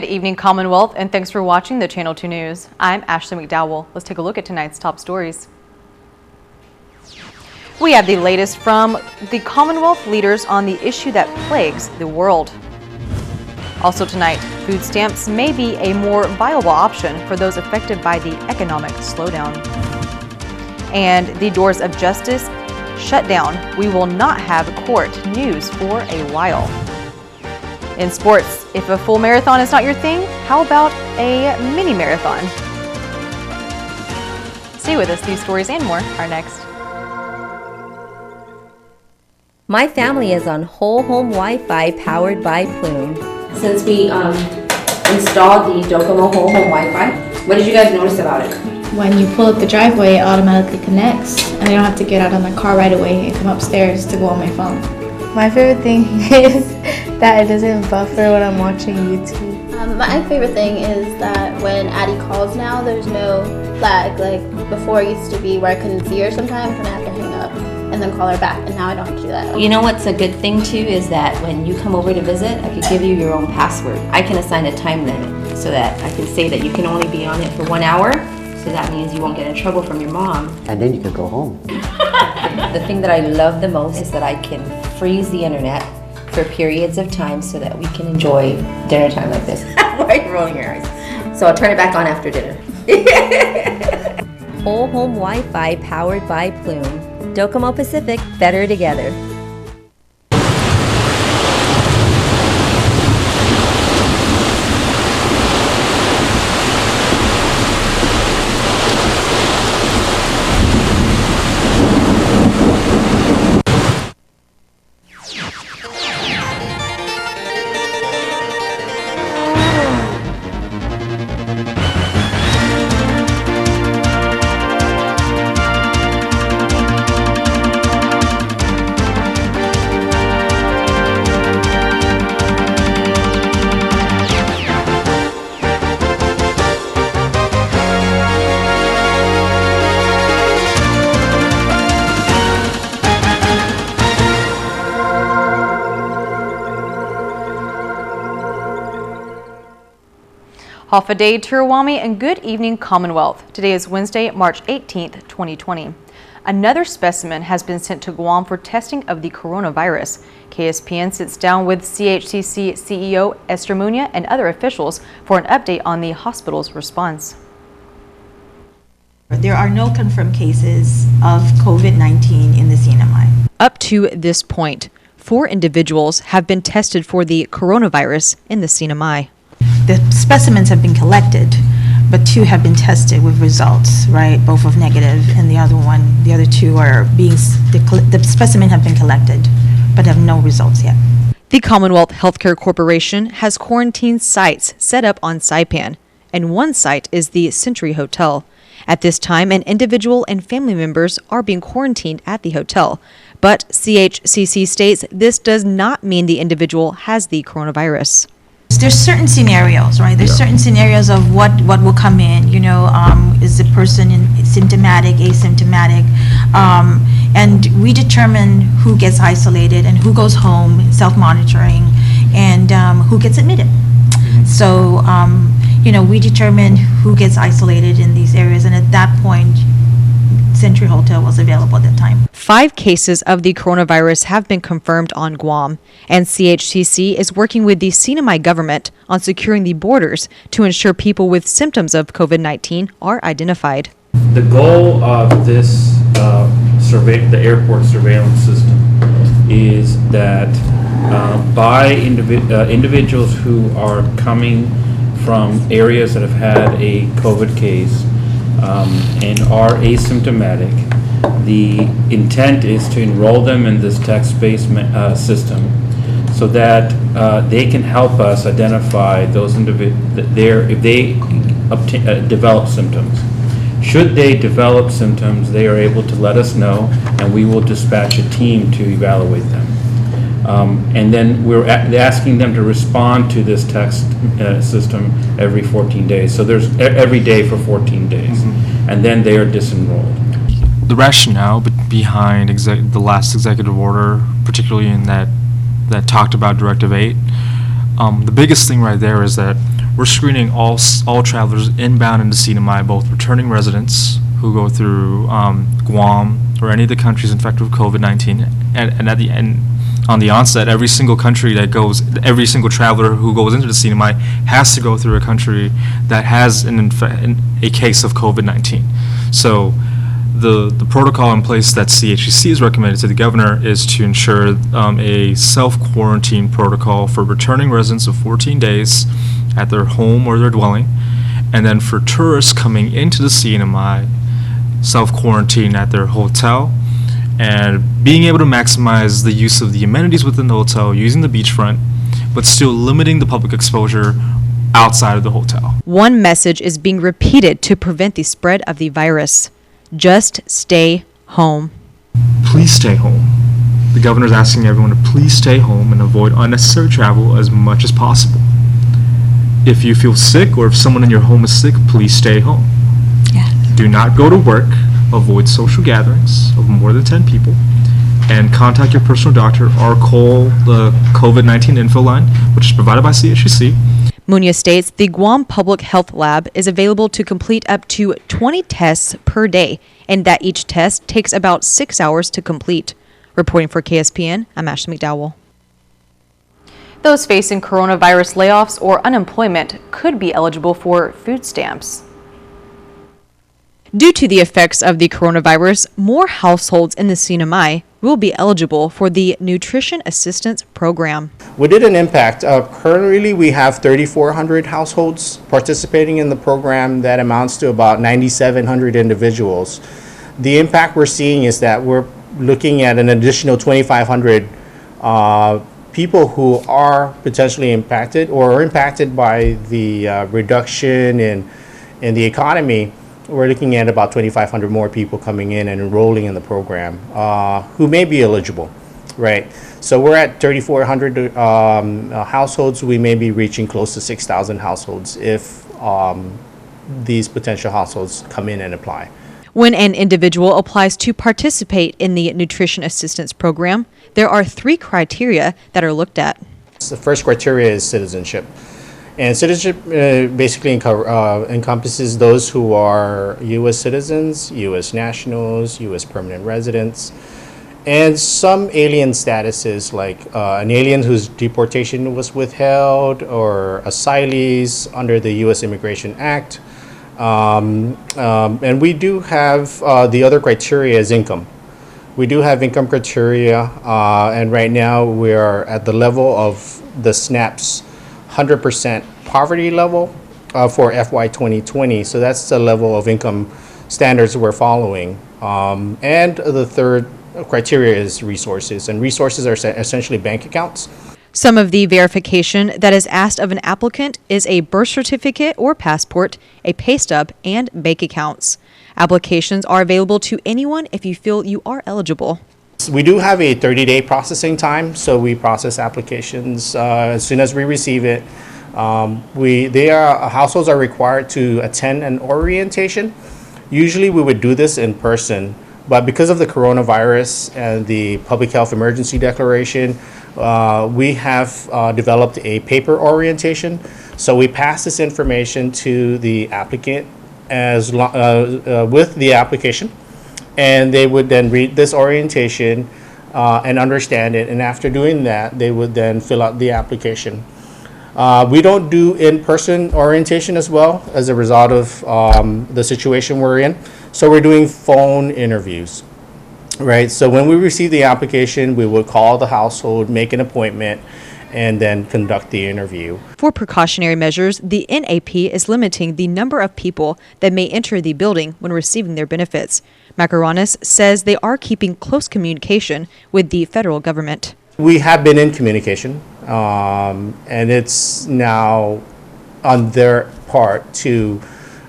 Good evening, Commonwealth, and thanks for watching the Channel 2 News. I'm Ashley McDowell. Let's take a look at tonight's top stories. We have the latest from the Commonwealth leaders on the issue that plagues the world. Also tonight, food stamps may be a more viable option for those affected by the economic slowdown. And the doors of justice shut down. We will not have court news for a while. In sports, if a full marathon is not your thing, how about a mini marathon? Stay with us. These stories and more are next. My family is on whole home Wi-Fi powered by Plume. Since we installed the Docomo whole home Wi-Fi, what did you guys notice about it? When you pull up the driveway, it automatically connects, and I don't have to get out of my car right away and come upstairs to go on my phone. My favorite thing is that it doesn't buffer when I'm watching YouTube. My favorite thing is that when Addie calls now, there's no lag. Like before, it used to be where I couldn't see her sometimes and I have to hang up and then call her back, and now I don't have to do that. You know what's a good thing too is that when you come over to visit, I could give you your own password. I can assign a time limit so that I can say that you can only be on it for 1 hour, so that means you won't get in trouble from your mom. And then you can go home. The thing that I love the most is that I can freeze the internet for periods of time so that we can enjoy dinner time like this. Why are you rolling your eyes? So I'll turn it back on after dinner. Whole home Wi-Fi powered by Plume. Docomo Pacific, better together. Half a day to Ruwami and good evening, Commonwealth. Today is Wednesday, March 18th, 2020. Another specimen has been sent to Guam for testing of the coronavirus. KSPN sits down with CHCC CEO Esther Muña and other officials for an update on the hospital's response. There are no confirmed cases of COVID-19 in the CNMI. Up to this point, 4 individuals have been tested for the coronavirus in the CNMI. The specimens have been collected, but 2 have been tested with results, right? Both of negative, and the other 2 are the specimen have been collected, but have no results yet. The Commonwealth Healthcare Corporation has quarantine sites set up on Saipan, and one site is the Century Hotel. At this time, an individual and family members are being quarantined at the hotel, but CHCC states this does not mean the individual has the coronavirus. There's certain scenarios, right? There's certain scenarios of what will come in, is the person symptomatic, asymptomatic, and we determine who gets isolated and who goes home, self-monitoring, and who gets admitted. So, we determine who gets isolated in these areas, and at that point, Century Hotel was available at that time. 5 cases of the coronavirus have been confirmed on Guam, and CHCC is working with the CNMI government on securing the borders to ensure people with symptoms of COVID-19 are identified. The goal of this the airport surveillance system is that by individuals who are coming from areas that have had a COVID case and are asymptomatic, the intent is to enroll them in this text-based system so that they can help us identify those if they develop symptoms. Should they develop symptoms, they are able to let us know, and we will dispatch a team to evaluate them. And then we're asking them to respond to this text system every 14 days. So there's every day for 14 days, and then they are disenrolled. The rationale behind the last executive order, particularly in that talked about Directive 8, the biggest thing right there is that we're screening all travelers inbound into CNMI, both returning residents who go through Guam or any of the countries infected with COVID-19, and at the end, on the onset, every single traveler who goes into the CNMI has to go through a country that has a case of COVID-19. So the protocol in place that CHEC has recommended to the governor is to ensure a self-quarantine protocol for returning residents of 14 days at their home or their dwelling, and then for tourists coming into the CNMI, self-quarantine at their hotel, and being able to maximize the use of the amenities within the hotel, using the beachfront, but still limiting the public exposure outside of the hotel. One message is being repeated to prevent the spread of the virus. Just stay home. Please stay home. The governor is asking everyone to please stay home and avoid unnecessary travel as much as possible. If you feel sick or if someone in your home is sick, please stay home. Yes. Do not go to work. Avoid social gatherings of more than 10 people, and contact your personal doctor or call the COVID-19 info line, which is provided by CHEC. Munoz states the Guam Public Health Lab is available to complete up to 20 tests per day, and that each test takes about 6 hours to complete. Reporting for KSPN, I'm Ashley McDowell. Those facing coronavirus layoffs or unemployment could be eligible for food stamps. Due to the effects of the coronavirus, more households in the CNMI will be eligible for the Nutrition Assistance Program. We did an impact. Currently, we have 3,400 households participating in the program. That amounts to about 9,700 individuals. The impact we're seeing is that we're looking at an additional 2,500 people who are potentially impacted or are impacted by the reduction in the economy. We're looking at about 2,500 more people coming in and enrolling in the program who may be eligible, right? So we're at 3,400 households. We may be reaching close to 6,000 households if these potential households come in and apply. When an individual applies to participate in the Nutrition Assistance Program, there are 3 criteria that are looked at. The first criteria is citizenship. And citizenship basically encompasses those who are U.S. citizens, U.S. nationals, U.S. permanent residents, and some alien statuses like an alien whose deportation was withheld or asylees under the U.S. Immigration Act. And we do have the other criteria is income. We do have income criteria, and right now we are at the level of the SNAP's 100% poverty level for FY 2020. So that's the level of income standards we're following. And the third criteria is resources, and resources are essentially bank accounts. Some of the verification that is asked of an applicant is a birth certificate or passport, a pay stub, and bank accounts. Applications are available to anyone if you feel you are eligible. We do have a 30-day processing time, so we process applications as soon as we receive it. Households are required to attend an orientation. Usually we would do this in person, but because of the coronavirus and the public health emergency declaration, we have developed a paper orientation. So we pass this information to the applicant with the application, and they would then read this orientation and understand it. And after doing that, they would then fill out the application. We don't do in-person orientation as well as a result of the situation we're in. So we're doing phone interviews, right? So when we receive the application, we will call the household, make an appointment, and then conduct the interview. For precautionary measures, the NAP is limiting the number of people that may enter the building when receiving their benefits. Macaronis says they are keeping close communication with the federal government. We have been in communication, and it's now on their part to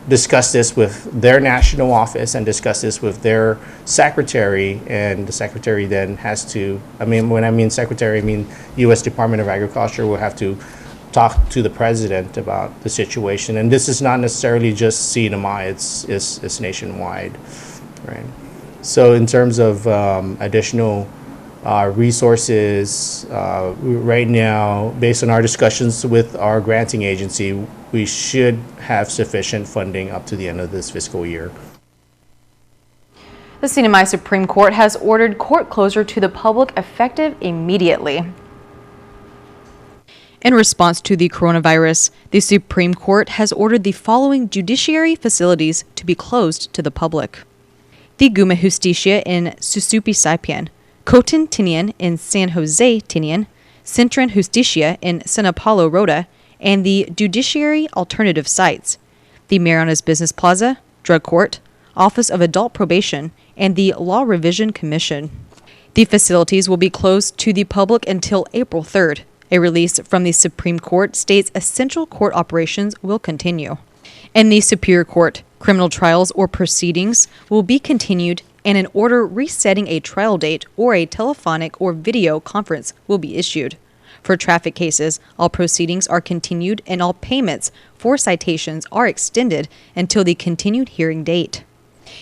discuss this with their national office and discuss this with their secretary, and the secretary then has to, when I mean secretary, I mean U.S. Department of Agriculture will have to talk to the president about the situation. And this is not necessarily just CNMI, it's nationwide, right? So in terms of additional resources, right now, based on our discussions with our granting agency, we should have sufficient funding up to the end of this fiscal year. The CNMI Supreme Court has ordered court closure to the public effective immediately. In response to the coronavirus, the Supreme Court has ordered the following judiciary facilities to be closed to the public: the Guma Justicia in Susupi Saipan, Coton Tinian in San Jose Tinian, Centran Justicia in San Paulo Rota, and the Judiciary Alternative Sites, the Marianas Business Plaza, Drug Court, Office of Adult Probation, and the Law Revision Commission. The facilities will be closed to the public until April 3rd. A release from the Supreme Court states essential court operations will continue. In the Superior Court, criminal trials or proceedings will be continued, and an order resetting a trial date or a telephonic or video conference will be issued. For traffic cases, all proceedings are continued and all payments for citations are extended until the continued hearing date.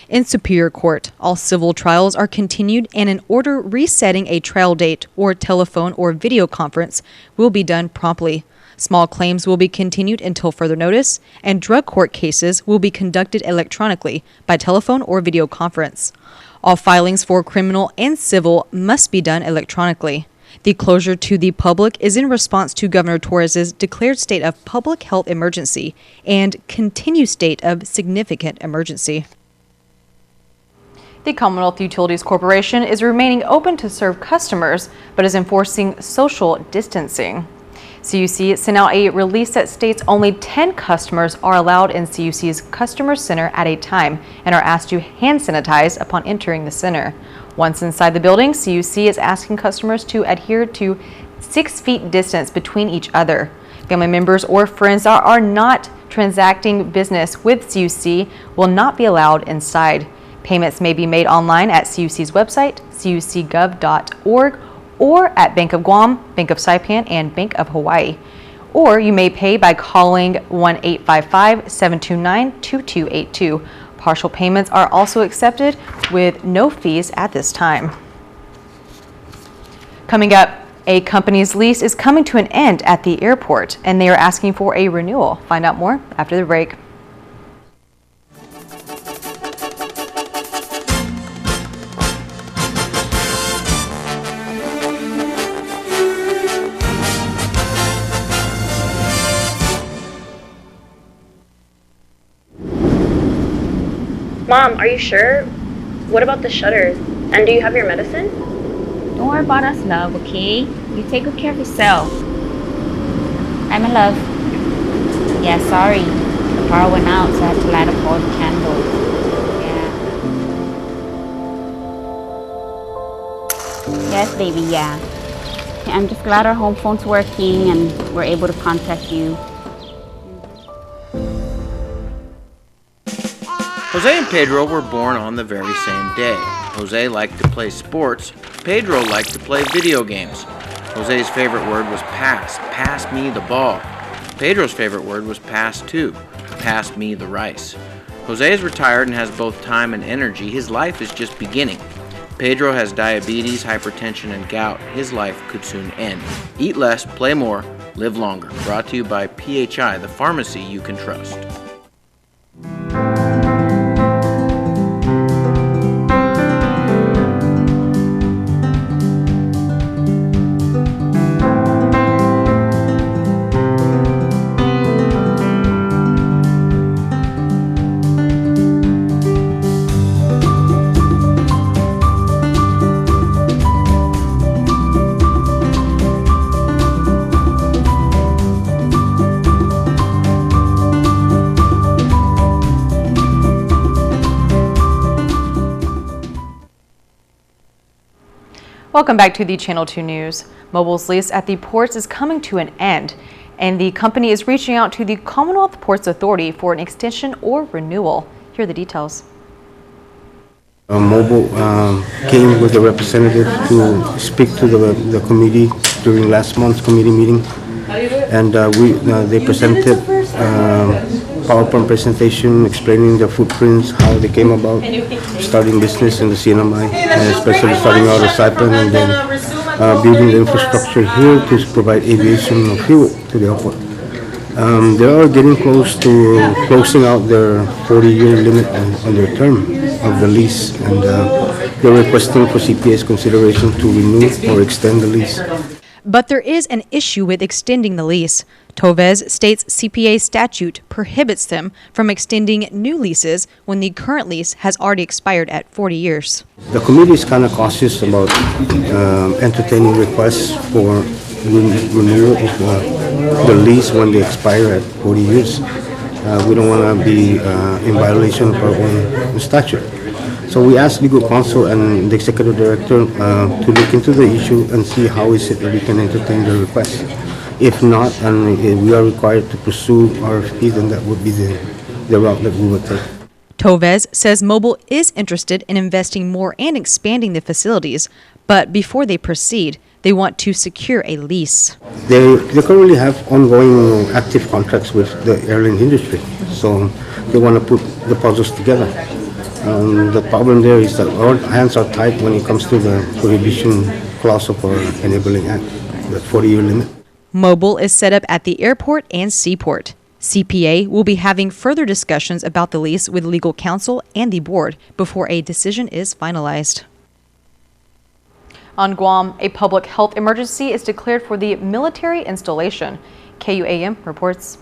In Superior Court, all civil trials are continued, and an order resetting a trial date or telephone or video conference will be done promptly. Small claims will be continued until further notice, and drug court cases will be conducted electronically by telephone or video conference. All filings for criminal and civil must be done electronically. The closure to the public is in response to Governor Torres's declared state of public health emergency and continued state of significant emergency. The Commonwealth Utilities Corporation is remaining open to serve customers, but is enforcing social distancing. CUC sent out a release that states only 10 customers are allowed in CUC's Customer Center at a time and are asked to hand sanitize upon entering the center. Once inside the building, CUC is asking customers to adhere to 6 feet distance between each other. Family members or friends that are not transacting business with CUC will not be allowed inside. Payments may be made online at CUC's website, cucgov.org, or at Bank of Guam, Bank of Saipan, and Bank of Hawaii. Or you may pay by calling 1-855-729-2282. Partial payments are also accepted with no fees at this time. Coming up, a company's lease is coming to an end at the airport, and they are asking for a renewal. Find out more after the break. Mom, are you sure? What about the shutters? And do you have your medicine? Don't worry about us, love, okay? You take good care of yourself. Hi, my love. Yeah, sorry. The power went out, so I had to light up all the candles. Yeah. Yes, baby, yeah. I'm just glad our home phone's working and we're able to contact you. Jose and Pedro were born on the very same day. Jose liked to play sports. Pedro liked to play video games. Jose's favorite word was pass. Pass me the ball. Pedro's favorite word was pass too. Pass me the rice. Jose is retired and has both time and energy. His life is just beginning. Pedro has diabetes, hypertension, and gout. His life could soon end. Eat less, play more, live longer. Brought to you by PHI, the pharmacy you can trust. Welcome back to the Channel 2 News. Mobil's lease at the ports is coming to an end, and the company is reaching out to the Commonwealth Ports Authority for an extension or renewal. Here are the details. Mobile came with a representative to speak to the committee during last month's committee meeting, and they presented PowerPoint presentation explaining their footprints, how they came about starting business in the CNMI, and especially starting out of Saipan and then building the infrastructure here to provide aviation fuel to the airport. They are getting close to closing out their 40-year limit on their term of the lease, and they're requesting for CPA's consideration to renew or extend the lease. But there is an issue with extending the lease. Tovez states CPA statute prohibits them from extending new leases when the current lease has already expired at 40 years. The committee is kind of cautious about entertaining requests for renewal of the lease when they expire at 40 years. We don't want to be in violation of our own statute. So we asked legal counsel and the executive director to look into the issue and see how is it that we can entertain the request. If not, and we are required to pursue RFP, then that would be the route that we would take. Tovez says Mobile is interested in investing more and expanding the facilities, but before they proceed, they want to secure a lease. They currently have ongoing active contracts with the airline industry, so they want to put the puzzles together. The problem there is that our hands are tied when it comes to the prohibition clause of our enabling act, that 40-year limit. Mobile is set up at the airport and seaport. CPA will be having further discussions about the lease with legal counsel and the board before a decision is finalized. On Guam, a public health emergency is declared for the military installation. KUAM reports.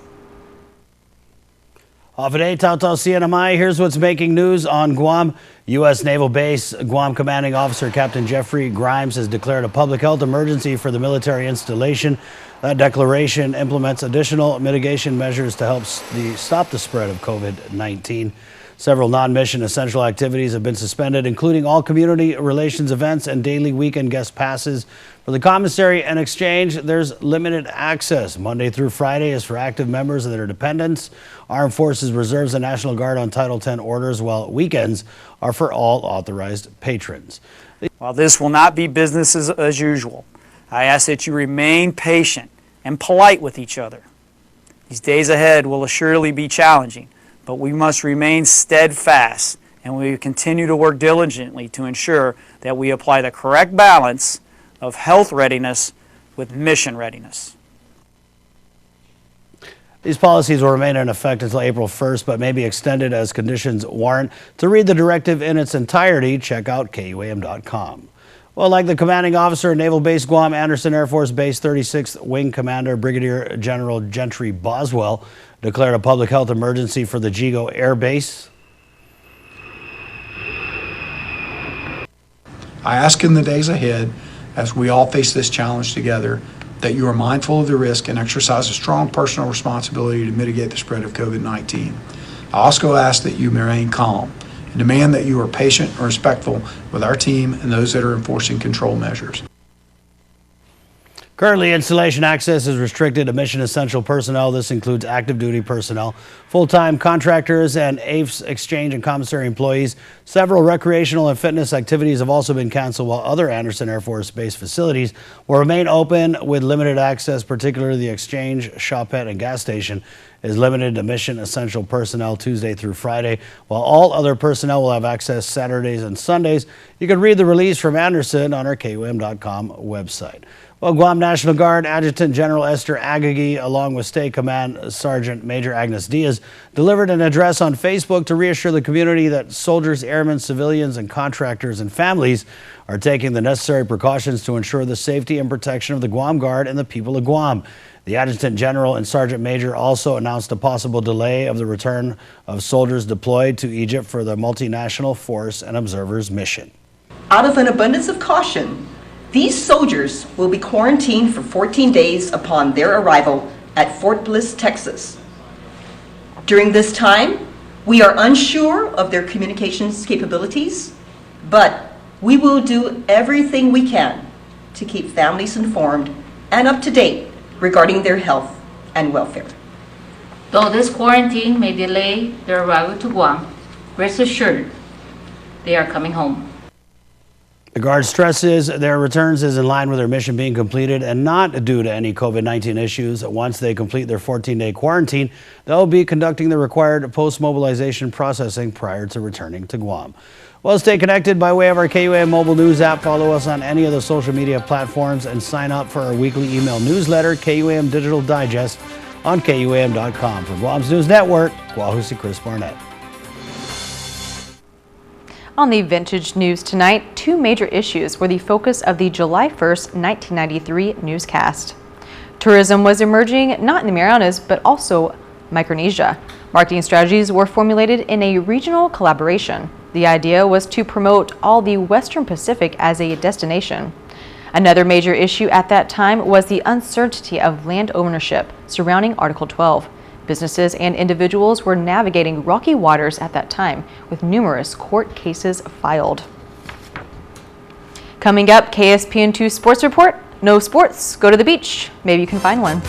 Off at 8, Tautau CNMI. Here's what's making news on Guam. U.S. Naval Base Guam Commanding Officer Captain Jeffrey Grimes has declared a public health emergency for the military installation. That declaration implements additional mitigation measures to help stop the spread of COVID-19. Several non-mission essential activities have been suspended, including all community relations events and daily weekend guest passes. For the commissary and exchange, there's limited access. Monday through Friday is for active members and their dependents, Armed Forces Reserves, and National Guard on Title X orders, while weekends are for all authorized patrons. While this will not be business as usual, I ask that you remain patient and polite with each other. These days ahead will assuredly be challenging, but we must remain steadfast, and we will continue to work diligently to ensure that we apply the correct balance of health readiness with mission readiness. These policies will remain in effect until April 1st, but may be extended as conditions warrant. To read the directive in its entirety, check out KUAM.com. Well, like the commanding officer at Naval Base Guam, Anderson Air Force Base 36th Wing Commander Brigadier General Gentry Boswell declared a public health emergency for the Jigo Air Base. I ask in the days ahead, as we all face this challenge together, that you are mindful of the risk and exercise a strong personal responsibility to mitigate the spread of COVID-19. I also ask that you remain calm and demand that you are patient and respectful with our team and those that are enforcing control measures. Currently, installation access is restricted to mission essential personnel. This includes active duty personnel, full-time contractors, and AFES exchange and commissary employees. Several recreational and fitness activities have also been canceled, while other Anderson Air Force Base facilities will remain open with limited access. Particularly the exchange, shopette, and gas station is limited to mission essential personnel Tuesday through Friday, while all other personnel will have access Saturdays and Sundays. You can read the release from Anderson on our KUAM.com website. Well, Guam National Guard Adjutant General Esther Agagi, along with State Command Sergeant Major Agnes Diaz, delivered an address on Facebook to reassure the community that soldiers, airmen, civilians, and contractors and families are taking the necessary precautions to ensure the safety and protection of the Guam Guard and the people of Guam. The Adjutant General and Sergeant Major also announced a possible delay of the return of soldiers deployed to Egypt for the multinational force and observers mission. Out of an abundance of caution, these soldiers will be quarantined for 14 days upon their arrival at Fort Bliss, Texas. During this time, we are unsure of their communications capabilities, but we will do everything we can to keep families informed and up to date regarding their health and welfare. Though this quarantine may delay their arrival to Guam, rest assured they are coming home. The Guard stresses their returns is in line with their mission being completed and not due to any COVID-19 issues. Once they complete their 14-day quarantine, they'll be conducting the required post-mobilization processing prior to returning to Guam. Well, stay connected by way of our KUAM mobile news app. Follow us on any of the social media platforms and sign up for our weekly email newsletter, KUAM Digital Digest. on KUAM.com. For Guam's News Network, Guahusi Chris Barnett. On the Vintage News tonight, two major issues were the focus of the July 1st, 1993 newscast. Tourism was emerging not in the Marianas, but also Micronesia. Marketing strategies were formulated in a regional collaboration. The idea was to promote all the Western Pacific as a destination. Another major issue at that time was the uncertainty of land ownership surrounding Article 12. Businesses and individuals were navigating rocky waters at that time, with numerous court cases filed. Coming up, KSPN2 Sports Report. No sports, go to the beach. Maybe you can find one.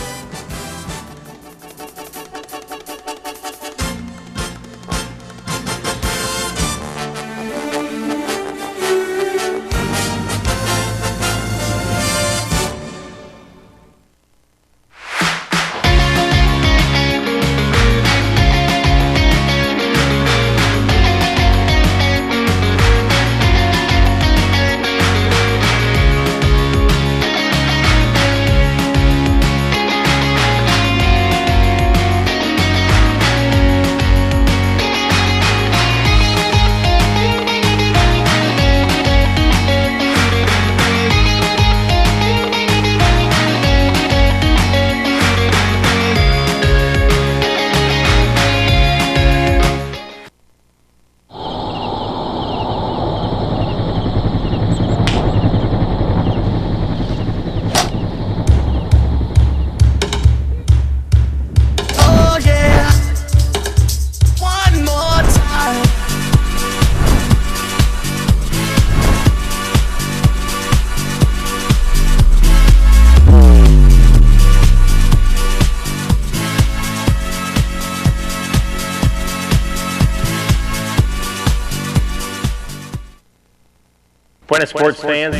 Buenas sports fans.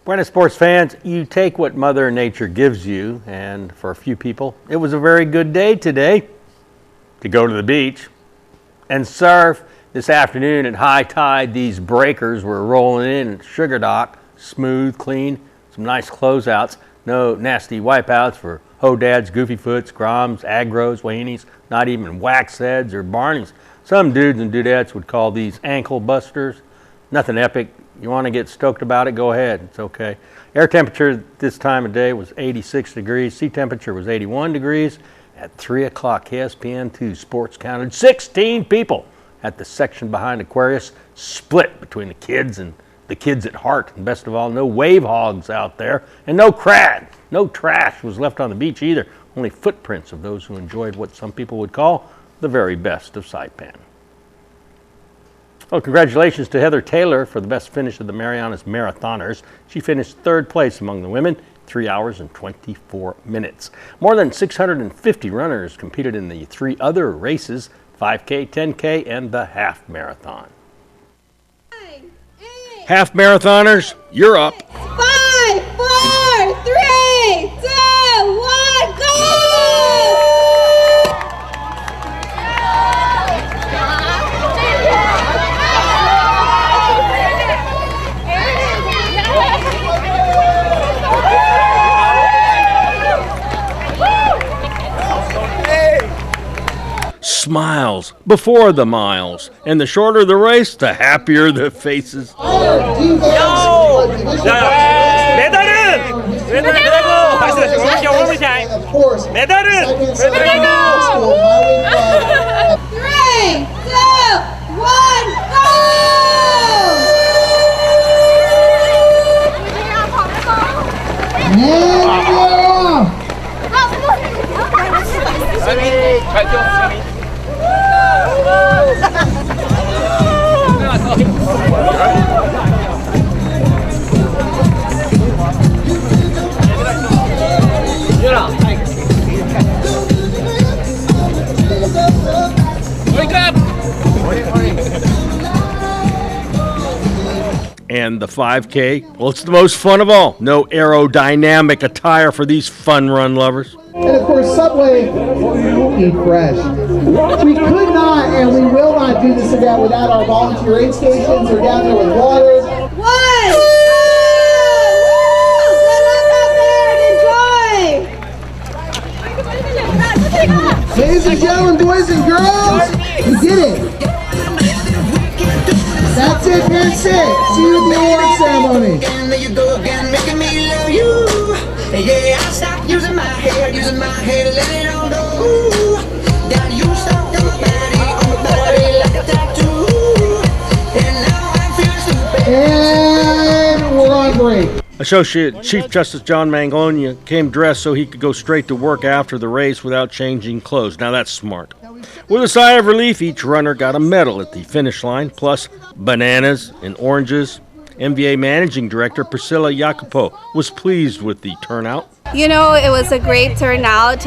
Buenas sports fans, you take what Mother Nature gives you, and for a few people, it was a very good day today to go to the beach and surf. This afternoon at high tide, these breakers were rolling in at Sugar Dock, smooth, clean, some nice closeouts, no nasty wipeouts for Hodads, Goofyfoots, Groms, Agros, Weenies, not even Waxheads or Barneys. Some dudes and dudettes would call these ankle busters. Nothing epic. You want to get stoked about it, go ahead. It's okay. Air temperature this time of day was 86 degrees. Sea temperature was 81 degrees. At 3 o'clock, KSPN2 Sports counted 16 people at the section behind Aquarius, split between the kids and the kids at heart. And best of all, no wave hogs out there, and no crad. No trash was left on the beach either. Only footprints of those who enjoyed what some people would call the very best of Saipan. Well, congratulations to Heather Taylor for the best finish of the Marianas Marathoners. She finished third place among the women, 3 hours and 24 minutes. More than 650 runners competed in the three other races, 5K, 10K, and the half marathon. Half marathoners, you're up. 5, 4, 3, 2, 1, go! Smiles before the miles, and the shorter the race, the happier the faces. And the 5K, well, it's the most fun of all. No aerodynamic attire for these fun run lovers. And of course, Subway, eat fresh. We could not and we will not do this event without our volunteer aid stations. We're down there with water. Ladies and gentlemen, boys and girls, you did it. That's it, that's it. See you at the award ceremony. Yeah, I stopped using my hair, let it all go. Got you stuck on my body like a tattoo. And now I feel stupid. And we're on break. Associate Chief Justice John Mangogna came dressed so he could go straight to work after the race without changing clothes. Now that's smart. With a sigh of relief, each runner got a medal at the finish line, plus bananas and oranges. MVA Managing Director Priscilla Jacopo was pleased with the turnout. You know, it was a great turnout.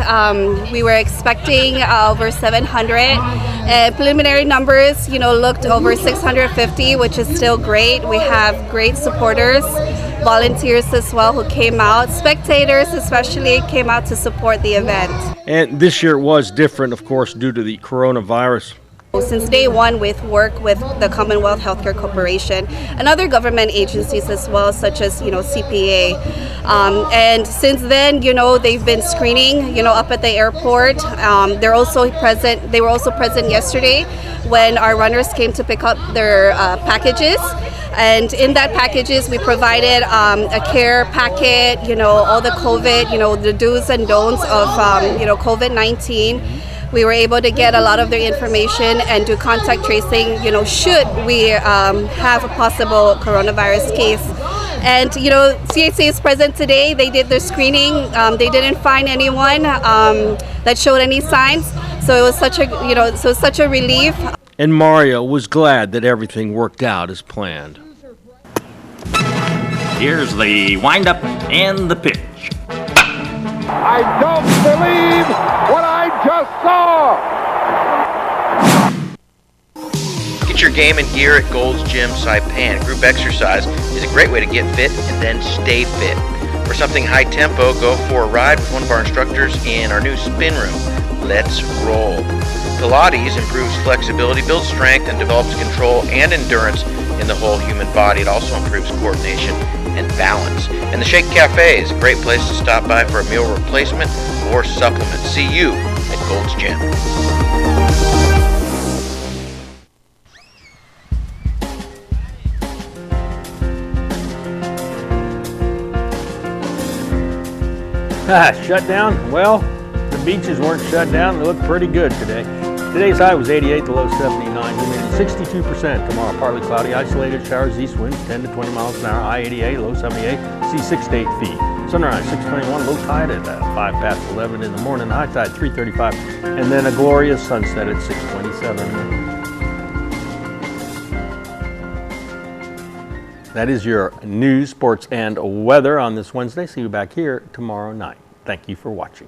We were expecting over 700. Preliminary numbers, looked over 650, which is still great. We have great supporters, volunteers as well who came out. Spectators especially came out to support the event. And this year was different, of course, due to the coronavirus. Since day one, with work with the Commonwealth Healthcare Corporation and other government agencies as well, such as CPA, and since then, they've been screening, up at the airport. They were also present yesterday when our runners came to pick up their packages. And in that packages, we provided a care packet, all the COVID, the do's and don'ts of COVID-19. We were able to get a lot of their information and do contact tracing, should we have a possible coronavirus case. And, CHC is present today. They did their screening. They didn't find anyone that showed any signs. So it was such a relief. And Mario was glad that everything worked out as planned. Here's the windup and the pitch. I don't believe what I just saw! Get your game and gear at Gold's Gym Saipan. Group exercise is a great way to get fit and then stay fit. For something high tempo, go for a ride with one of our instructors in our new spin room. Let's roll. Pilates improves flexibility, builds strength, and develops control and endurance in the whole human body. It also improves coordination and balance. And the Shake Cafe is a great place to stop by for a meal replacement or supplement. See you at Gold's Gym. Shut down? Well, the beaches weren't shut down. They look pretty good today. Today's high was 88, the low 79. Humidity 62%. Tomorrow, partly cloudy, isolated showers, east winds 10 to 20 miles an hour. High 88, low 78. Sea 6 to 8 feet. Sunrise 6:21, low tide at 5 past 11 in the morning. High tide 3:35, and then a glorious sunset at 6:27. That is your news, sports, and weather on this Wednesday. See you back here tomorrow night. Thank you for watching.